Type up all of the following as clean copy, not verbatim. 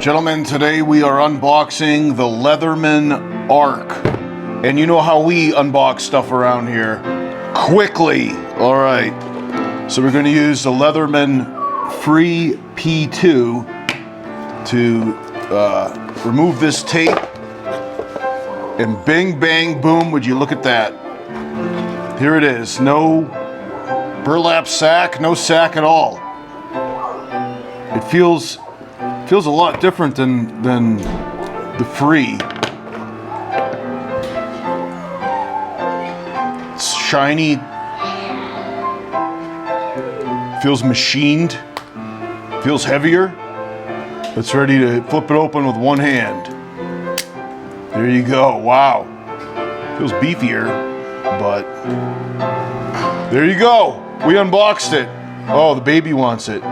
Gentlemen, today we are unboxing the Leatherman ARC. And you know how we unbox stuff around here. Quickly. All right. So we're going to use the Leatherman Free P2 to remove this tape. And bing, bang, boom, would you look at that. Here it is. No burlap sack, no sack at all. It feels a lot different than the Free. It's shiny. Feels machined. Feels heavier. It's ready to flip it open with one hand. There you go. Wow. Feels beefier, but there you go. We unboxed it. Oh, the baby wants it.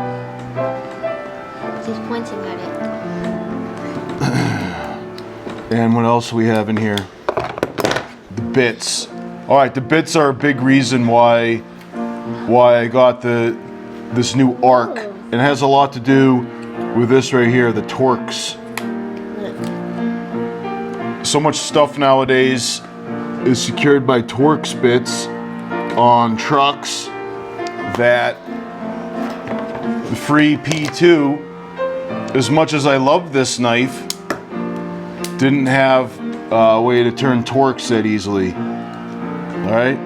He's pointing at it. And what else we have in here? The bits. All right, the bits are a big reason why I got this new ARC. And it has a lot to do with this right here, the Torx. So much stuff nowadays is secured by Torx bits on trucks that the Free P2, as much as I love this knife, didn't have a way to turn Torx that easily. All right.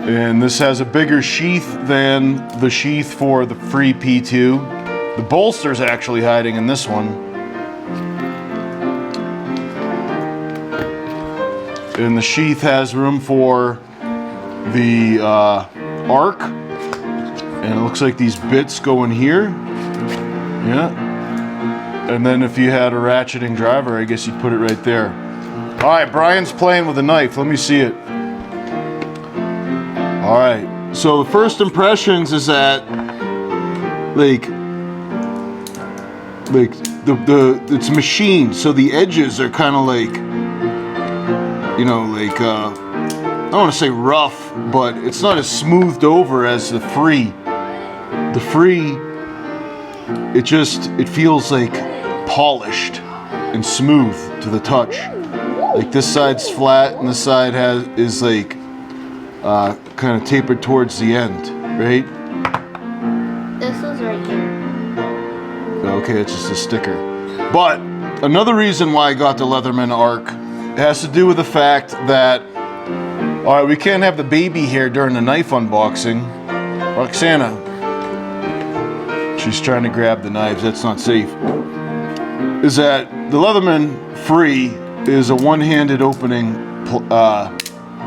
And this has a bigger sheath than the sheath for the Free P2. The bolster's actually hiding in this one. And the sheath has room for the ARC. And it looks like these bits go in here. Yeah. And then if you had a ratcheting driver, I guess you'd put it right there. All right, Brian's playing with a knife. Let me see it. All right. So the first impressions is that it's machined, so the edges are kind of like, you know, like I don't want to say rough, but it's not as smoothed over as the Free. The Free, it feels like polished and smooth to the touch. Like this side's flat and this side is like kind of tapered towards the end, right? This is right here. Okay, it's just a sticker. But another reason why I got the Leatherman ARC has to do with the fact that, all right, we can't have the baby here during the knife unboxing. Roxana, she's trying to grab the knives. That's not safe. Is that the Leatherman Free is a one-handed opening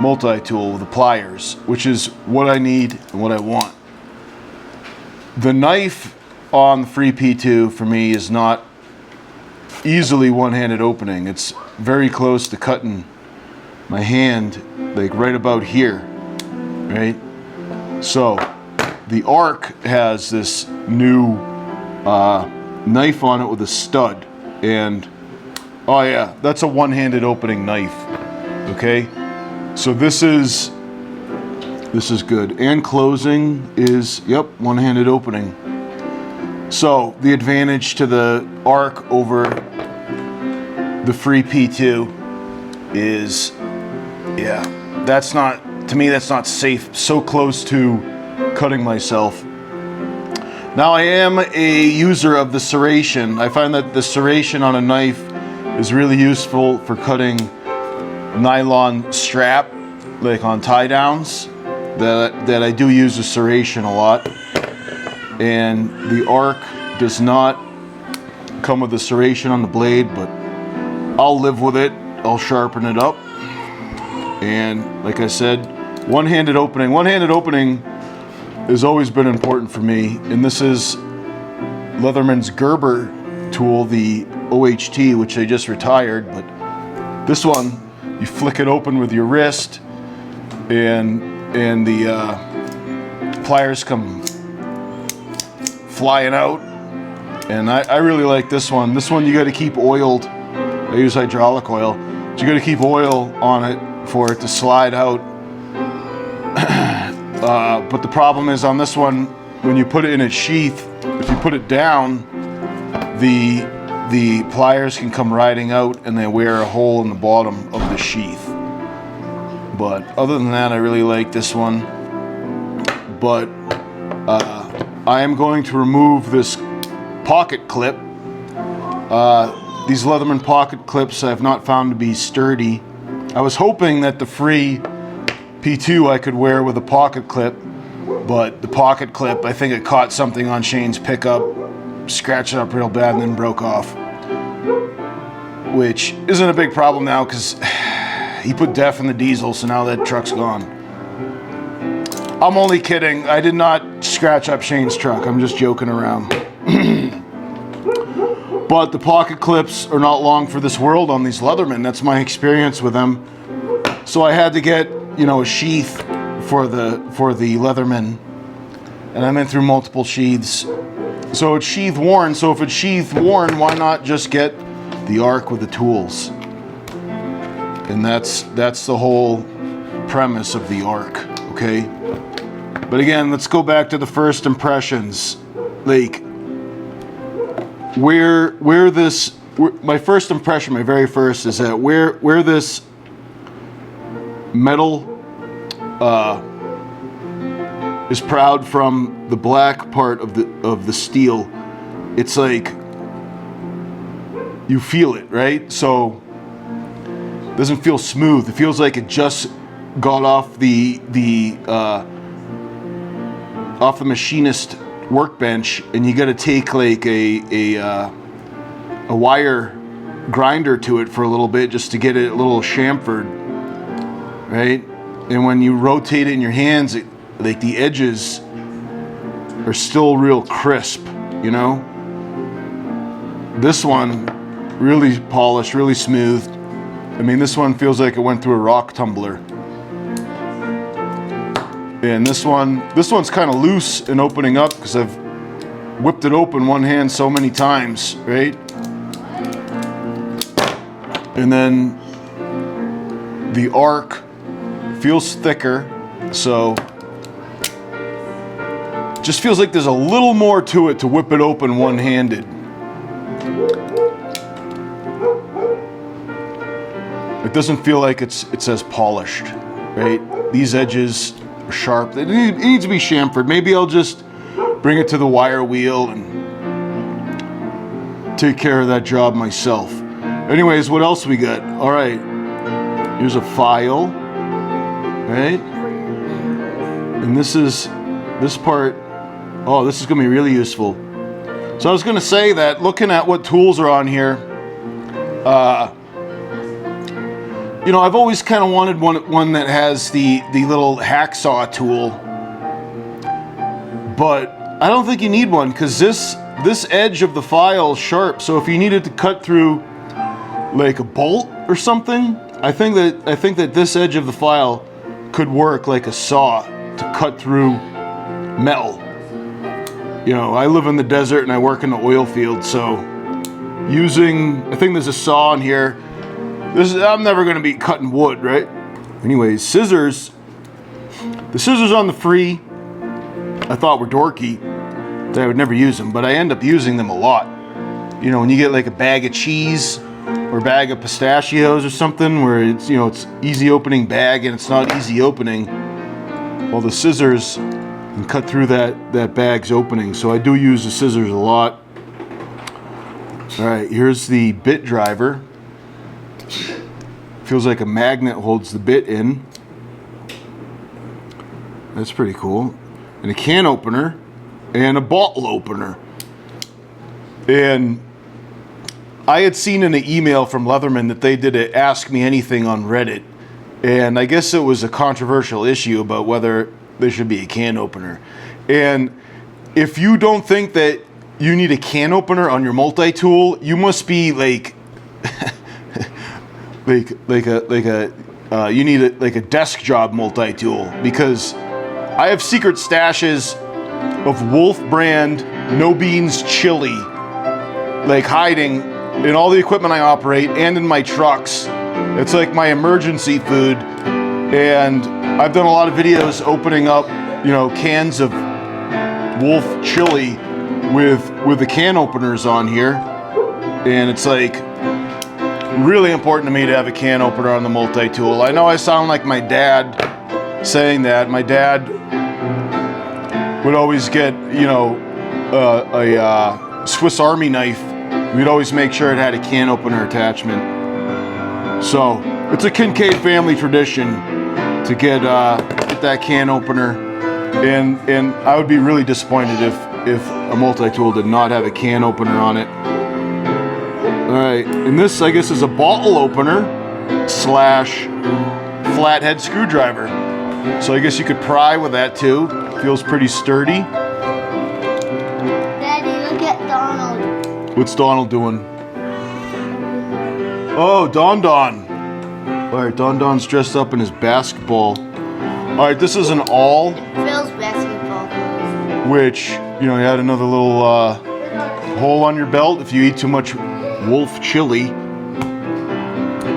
multi-tool with the pliers, which is what I need and what I want. The knife on the Free P2 for me is not easily one-handed opening. It's very close to cutting my hand, like right about here, right? So the ARC has this new knife on it with a stud, and oh yeah, that's a one-handed opening knife. Okay, so this is good, and closing is, yep, one-handed opening. So the advantage to the ARC over the Free P2 is, yeah, that's not, to me, that's not safe. So close to cutting myself. Now I am a user of the serration. I find that the serration on a knife is really useful for cutting nylon strap, like on tie downs, that I do use the serration a lot. And the ARC does not come with the serration on the blade, but I'll live with it. I'll sharpen it up. And like I said, one-handed opening. One-handed opening has always been important for me. And this is Leatherman's Gerber tool, the OHT, which they just retired. But this one, you flick it open with your wrist, and the pliers come flying out. And I really like this one. This one you got to keep oiled. I use hydraulic oil. But you got to keep oil on it for it to slide out. But the problem is on this one, when you put it in its sheath, if you put it down, the pliers can come riding out and they wear a hole in the bottom of the sheath. But other than that, I really like this one. But I am going to remove this pocket clip. These Leatherman pocket clips I have not found to be sturdy. I was hoping that the Free P2 I could wear with a pocket clip, but the pocket clip, I think it caught something on Shane's pickup, scratched it up real bad and then broke off. Which isn't a big problem now because he put DEF in the diesel, so now that truck's gone. I'm only kidding. I did not scratch up Shane's truck. I'm just joking around. But the pocket clips are not long for this world on these Leatherman. That's my experience with them. So I had to get, you know, a sheath for the Leatherman. And I went through multiple sheaths. So it's sheath worn. So if it's sheath worn, why not just get the ARC with the tools? And that's the whole premise of the ARC, okay? But again, let's go back to the first impressions. Like, my first impression, my very first, is that where this metal is proud from the black part of the steel, it's like you feel it, right? So it doesn't feel smooth. It feels like it just got off the machinist workbench, and you got to take like a wire grinder to it for a little bit just to get it a little chamfered, right? And when you rotate it in your hands, like the edges are still real crisp, you know? This one, really polished, really smooth. I mean, this one feels like it went through a rock tumbler. And this one's kind of loose in opening up because I've whipped it open one hand so many times, right? And then the ARC feels thicker, so just feels like there's a little more to it to whip it open one-handed. It doesn't feel like it's as polished, right? These edges are sharp. It needs to be chamfered. Maybe I'll just bring it to the wire wheel and take care of that job myself. Anyways, what else we got? All right, here's a file, right? And this part, oh, this is gonna be really useful. So I was gonna say that looking at what tools are on here, you know, I've always kind of wanted one that has the little hacksaw tool, but I don't think you need one because this edge of the file is sharp. So if you needed to cut through like a bolt or something, I think that this edge of the file could work like a saw to cut through metal. You know, I live in the desert and I work in the oil field, so I think there's a saw in here. I'm never gonna be cutting wood, right? Anyways, scissors. The scissors on the Free, I thought were dorky, that I would never use them, but I end up using them a lot. You know, when you get like a bag of cheese or a bag of pistachios or something where it's, you know, it's easy opening bag and it's not easy opening, well, the scissors can cut through that bag's opening. So I do use the scissors a lot. All right, here's the bit driver. Feels like a magnet holds the bit in. That's pretty cool. And a can opener and a bottle opener. And I had seen in an email from Leatherman that they did a Ask Me Anything on Reddit. And I guess it was a controversial issue about whether there should be a can opener. And if you don't think that you need a can opener on your multi-tool, you must be like you need a desk job multi-tool, because I have secret stashes of Wolf brand no beans chili like hiding in all the equipment I operate and in my trucks. It's like my emergency food, and I've done a lot of videos opening up, you know, cans of Wolf chili with the can openers on here. and it's like really important to me to have a can opener on the multi-tool. I know I sound like my dad saying that. My dad would always get, you know, a Swiss Army knife. We'd always make sure it had a can opener attachment. So it's a Kincaid family tradition to get that can opener, and I would be really disappointed if a multi-tool did not have a can opener on it. All right, and this I guess is a bottle opener slash flathead screwdriver. So I guess you could pry with that too. Feels pretty sturdy. Daddy, look at Donald. What's Donald doing? Oh, Don. All right, Don's dressed up in his basketball. All right, this is an awl, Phil's basketball clothes. which, you know, you had another little hole on your belt if you eat too much wolf chili.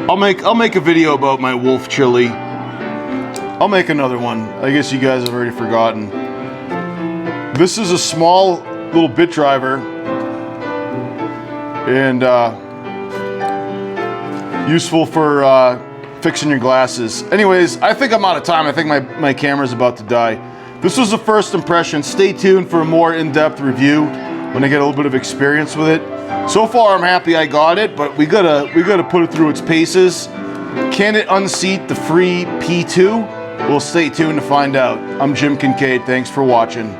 I'll make a video about my wolf chili. I'll make another one. I guess you guys have already forgotten. This is a small little bit driver, and useful for fixing your glasses. Anyways, I think I'm out of time. I think my camera's about to die. This was the first impression. Stay tuned for a more in-depth review when I get a little bit of experience with it. So far, I'm happy I got it, but we gotta put it through its paces. Can it unseat the Free P2? We'll stay tuned to find out. I'm Jim Kincaid. Thanks for watching.